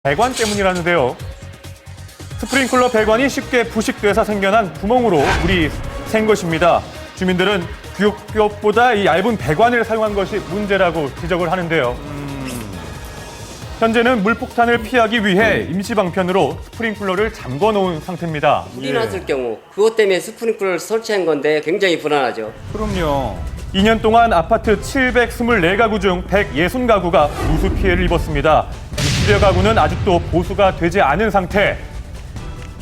배관 때문이라는데요. 스프링클러 배관이 쉽게 부식돼서 생겨난 구멍으로 물이 샌 것입니다. 주민들은 규격보다 이 얇은 배관을 사용한 것이 문제라고 지적을 하는데요. 현재는 물폭탄을 피하기 위해 임시 방편으로 스프링클러를 잠궈 놓은 상태입니다. 물이 났을 경우 그것 때문에 스프링클러를 설치한 건데 굉장히 불안하죠. 그럼요. 2년 동안 아파트 724가구 중 160가구가 누수 피해를 입었습니다. 60여 가구는 아직도 보수가 되지 않은 상태.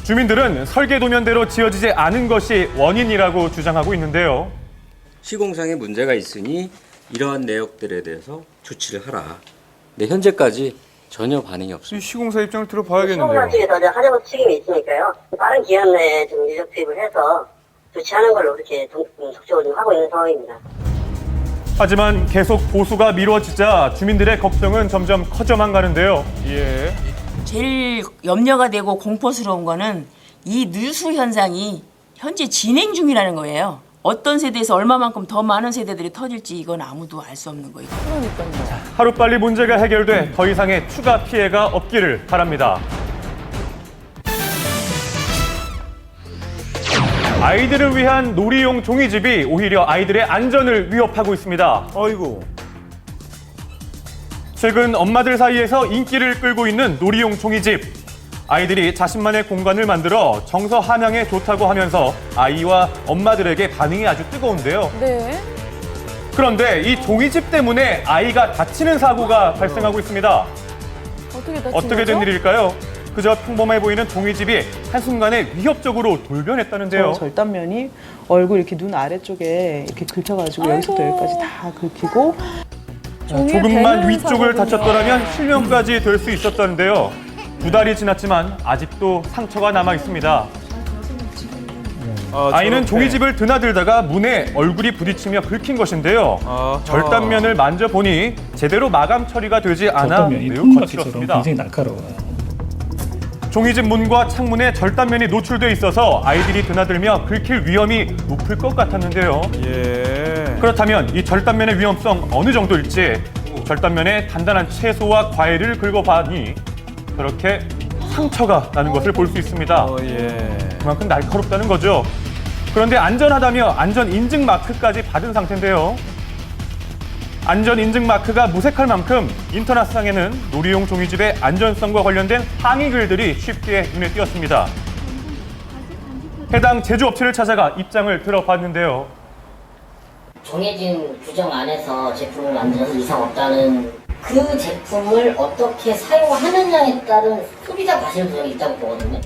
주민들은 설계도면대로 지어지지 않은 것이 원인이라고 주장하고 있는데요. 시공상에 문제가 있으니 이러한 내역들에 대해서 조치를 하라. 근데 현재까지 전혀 반응이 없습니다. 시공사 입장을 시공사 들어봐야겠는데요. 측에서 이제 하자고 책임이 있으니까요. 빠른 기간 내에 좀 인력 투입을 해서 조치하는 걸로 그렇게 적극적으로 좀 하고 있는 상황입니다. 하지만 계속 보수가 미뤄지자 주민들의 걱정은 점점 커져만 가는데요. 예. 제일 염려가 되고 공포스러운 거는 이 누수 현상이 현재 진행 중이라는 거예요. 어떤 세대에서 얼마만큼 더 많은 세대들이 터질지 이건 아무도 알 수 없는 거예요. 하루빨리 문제가 해결돼 더 이상의 추가 피해가 없기를 바랍니다. 아이들을 위한 놀이용 종이집이 오히려 아이들의 안전을 위협하고 있습니다. 아이고. 최근 엄마들 사이에서 인기를 끌고 있는 놀이용 종이집. 아이들이 자신만의 공간을 만들어 정서 함양에 좋다고 하면서 아이와 엄마들에게 반응이 아주 뜨거운데요. 네. 그런데 이 종이집 때문에 아이가 다치는 사고가 발생하고 있습니다. 어떻게 된 일일까요? 그저 평범해 보이는 종이집이 한순간에 위협적으로 돌변했다는데요. 절단면이 얼굴 이렇게 눈 아래쪽에 이렇게 긁혀가지고 여기서부터 여기까지 다 긁히고 조금만 위쪽을 다쳤더라면 실명까지 될 수 있었다는데요. 2달이 지났지만 아직도 상처가 남아 있습니다. 아이는 종이집을 드나들다가 문에 얼굴이 부딪히며 긁힌 것인데요. 절단면을 만져보니 제대로 마감 처리가 되지 않아 절단면이 매우 통바퀴처럼 거칠었습니다. 굉장히 날카로워요. 종이집 문과 창문에 절단면이 노출돼 있어서 아이들이 드나들며 긁힐 위험이 높을 것 같았는데요. 예. 그렇다면 이 절단면의 위험성 어느 정도일지 절단면에 단단한 채소와 과일을 긁어봐니 그렇게 상처가 나는 것을 볼 수 있습니다. 예. 그만큼 날카롭다는 거죠. 그런데 안전하다며 안전 인증 마크까지 받은 상태인데요. 안전 인증 마크가 무색할 만큼 인터넷상에는 놀이용 종이집의 안전성과 관련된 항의 글들이 쉽게 눈에 띄었습니다. 해당 제조업체를 찾아가 입장을 들어봤는데요. 정해진 규정 안에서 제품을 만들어서 이상 없다는 그 제품을 어떻게 사용하느냐에 따른 소비자 과실도 있다고 보거든요.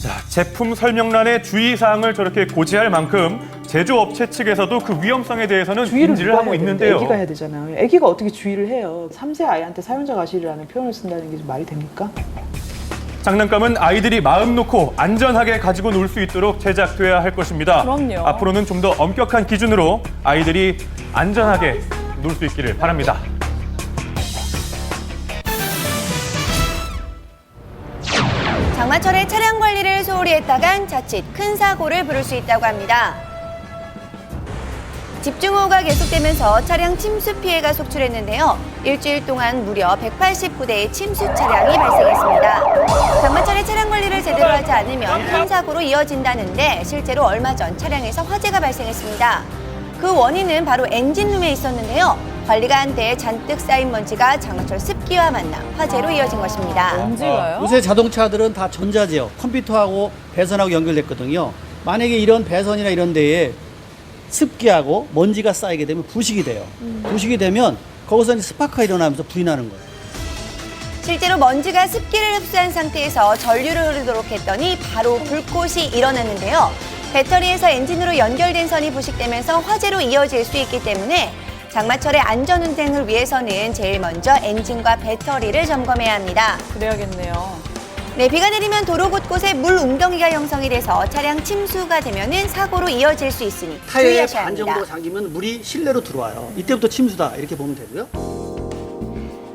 자, 제품 설명란에 주의사항을 저렇게 고지할 만큼 제조업체 측에서도 그 위험성에 대해서는 인지를 하고 있는데요. 애기가 해야 되잖아요. 애기가 어떻게 주의를 해요. 3세 아이한테 사용자 과실이라는 표현을 쓴다는 게 좀 말이 됩니까? 장난감은 아이들이 마음 놓고 안전하게 가지고 놀 수 있도록 제작돼야 할 것입니다. 그럼요. 앞으로는 좀 더 엄격한 기준으로 아이들이 안전하게 놀 수 있기를 바랍니다. 장마철에 차량 관리를 소홀히 했다간 자칫 큰 사고를 부를 수 있다고 합니다. 집중호우가 계속되면서 차량 침수 피해가 속출했는데요. 일주일 동안 무려 189대의 침수 차량이 발생했습니다. 장마철에 차량 관리를 제대로 하지 않으면 큰 사고로 이어진다는데 실제로 얼마 전 차량에서 화재가 발생했습니다. 그 원인은 바로 엔진룸에 있었는데요. 관리가 안 돼 잔뜩 쌓인 먼지가 장마철 습기와 만나 화재로 이어진 것입니다. 언제가요? 요새 자동차들은 다 전자제어, 컴퓨터하고 배선하고 연결됐거든요. 만약에 이런 배선이나 이런 데에 습기하고 먼지가 쌓이게 되면 부식이 돼요. 부식이 되면 거기서 이제 스파크가 일어나면서 불이 나는 거예요. 실제로 먼지가 습기를 흡수한 상태에서 전류를 흐르도록 했더니 바로 불꽃이 일어났는데요. 배터리에서 엔진으로 연결된 선이 부식되면서 화재로 이어질 수 있기 때문에 장마철의 안전운행을 위해서는 제일 먼저 엔진과 배터리를 점검해야 합니다. 그래야겠네요. 네, 비가 내리면 도로 곳곳에 물 웅덩이가 형성이 돼서 차량 침수가 되면은 사고로 이어질 수 있으니 타이어에 주의하셔야 반 합니다. 정도 잠기면 물이 실내로 들어와요. 이때부터 침수다 이렇게 보면 되고요.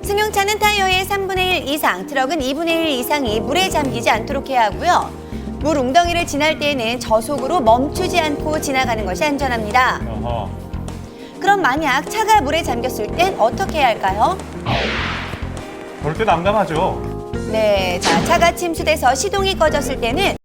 승용차는 타이어의 3분의 1 이상, 트럭은 2분의 1 이상이 물에 잠기지 않도록 해야 하고요. 물 웅덩이를 지날 때에는 저속으로 멈추지 않고 지나가는 것이 안전합니다. 그럼 만약 차가 물에 잠겼을 땐 어떻게 해야 할까요? 그럴 때 난감하죠. 네, 자, 차가 침수돼서 시동이 꺼졌을 때는